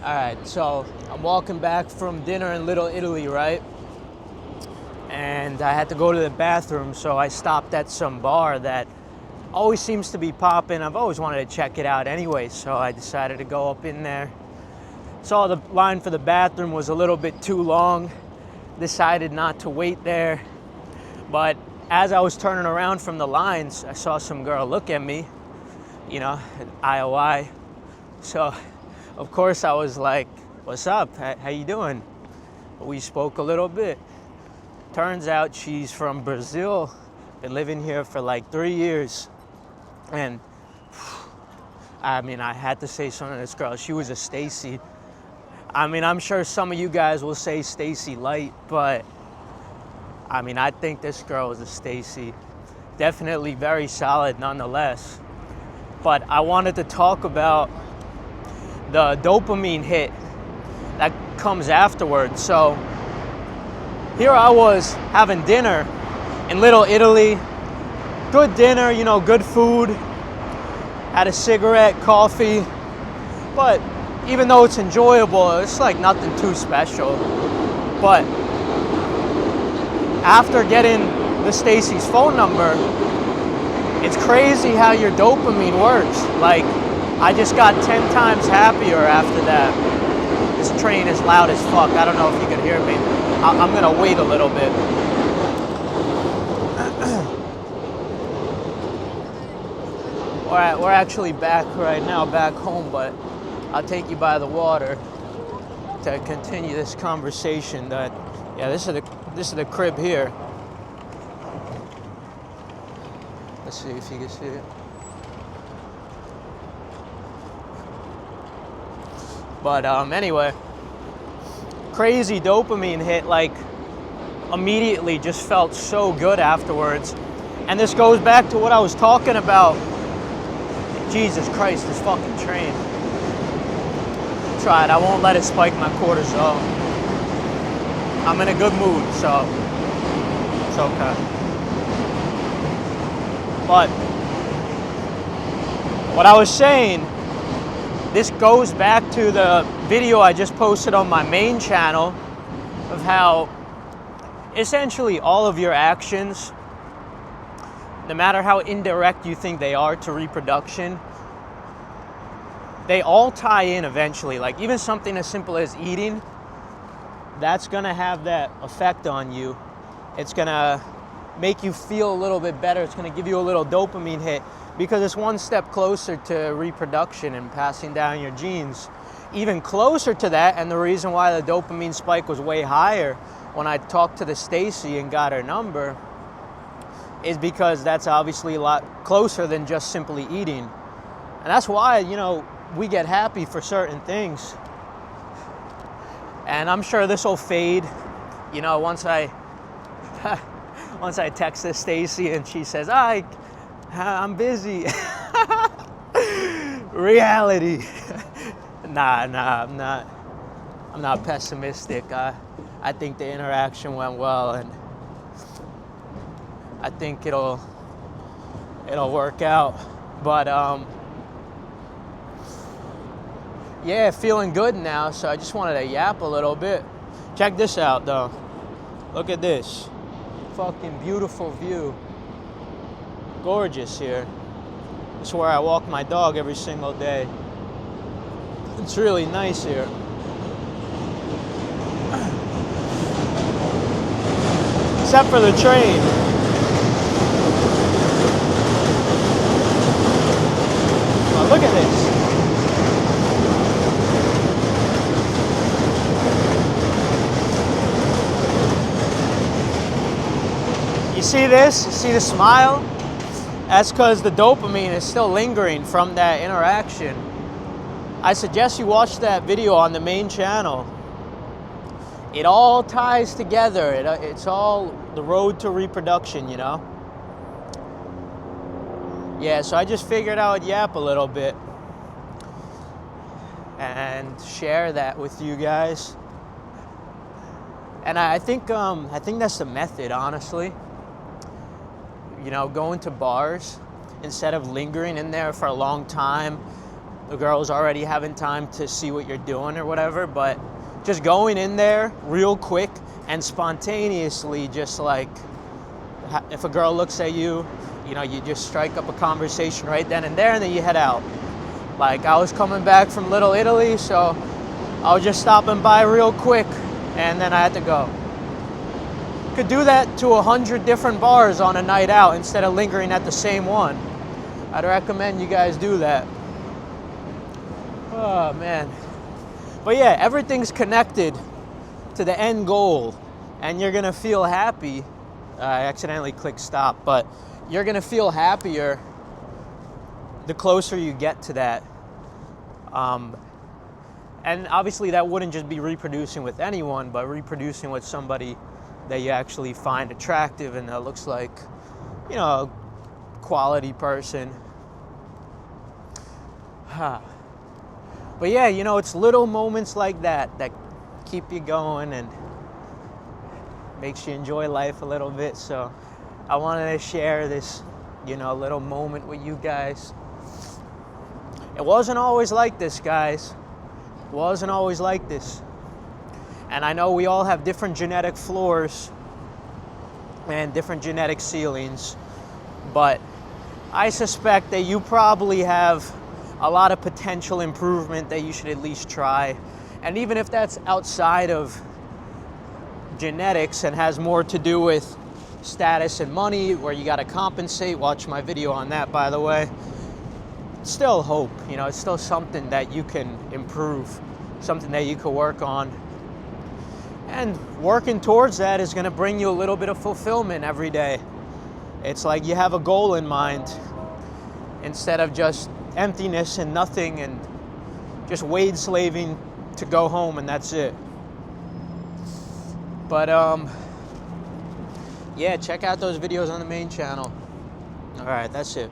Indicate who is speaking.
Speaker 1: All right, so I'm walking back from dinner in Little Italy, right? And I had to go to the bathroom, so I stopped at some bar that always seems to be popping. I've always wanted to check it out anyway, so I decided to go up in there. Saw the line for the bathroom was a little bit too long, decided not to wait there. But as I was turning around from the lines, I saw some girl look at me, IOI. So, of course, I was like, what's up? How you doing? We spoke a little bit. Turns out she's from Brazil, been living here for like 3 years. And I had to say something to this girl. She was a Stacy. I'm sure some of you guys will say Stacy light, but I think this girl was a Stacy. Definitely very solid nonetheless. But I wanted to talk about the dopamine hit that comes afterwards. So here I was having dinner in Little Italy. Good dinner, good food. Had a cigarette, coffee. But even though it's enjoyable, it's like nothing too special. But after getting the Stacy's phone number, it's crazy how your dopamine works. Like, I just got 10 times happier after that. This train is loud as fuck. I don't know if you can hear me. I'm gonna wait a little bit. We're actually back right now, back home, but I'll take you by the water to continue this conversation. This is the crib here. Let's see if you can see it. But anyway, crazy dopamine hit, like immediately just felt so good afterwards. And this goes back to what I was talking about. Jesus Christ, this fucking train. Try it, I won't let it spike my cortisol. I'm in a good mood, so it's okay. But what I was saying, this goes back to the video I just posted on my main channel of how essentially all of your actions, no matter how indirect you think they are to reproduction, they all tie in eventually. Like even something as simple as eating, that's gonna have that effect on you. It's gonna make you feel a little bit better. It's gonna give you a little dopamine hit because it's one step closer to reproduction and passing down your genes. Even closer to that, and the reason why the dopamine spike was way higher when I talked to the Stacy and got her number is because that's obviously a lot closer than just simply eating. And that's why, we get happy for certain things. And I'm sure this will fade, once I text this Stacy and she says, I'm busy. Reality. Nah, I'm not pessimistic. I think the interaction went well, and I think it'll work out. But feeling good now, so I just wanted to yap a little bit. Check this out though. Look at this. Fucking beautiful view. Gorgeous here. This is where I walk my dog every single day. It's really nice here. Except for the train. Oh, look at this. You see this? You see the smile? That's because the dopamine is still lingering from that interaction. I suggest you watch that video on the main channel. It all ties together. It's all the road to reproduction, Yeah, so I just figured I would yap a little bit and share that with you guys. And I think that's the method, honestly. Going to bars, instead of lingering in there for a long time, the girl's already having time to see what you're doing or whatever, but just going in there real quick and spontaneously, just like, if a girl looks at you, you know, you just strike up a conversation right then and there, and then you head out. Like, I was coming back from Little Italy, so I was just stopping by real quick, and then I had to go. Could do that to 100 different bars on a night out instead of lingering at the same one. I'd recommend you guys do that. Oh, man. But yeah, everything's connected to the end goal, and you're gonna feel happy. I accidentally clicked stop, but you're gonna feel happier the closer you get to that. And obviously that wouldn't just be reproducing with anyone, but reproducing with somebody that you actually find attractive and that looks like, you know, a quality person. But yeah, you know, it's little moments like that that keep you going and makes you enjoy life a little bit. So I wanted to share this, you know, little moment with you guys. It wasn't always like this, guys. It wasn't always like this. And I know we all have different genetic floors and different genetic ceilings, but I suspect that you probably have a lot of potential improvement that you should at least try. And even if that's outside of genetics and has more to do with status and money, where you got to compensate, watch my video on that, by the way, still hope, you know, it's still something that you can improve, something that you can work on. And working towards that is going to bring you a little bit of fulfillment every day. It's like you have a goal in mind instead of just emptiness and nothing and just wage slaving to go home and that's it. But yeah, check out those videos on the main channel. All right, that's it.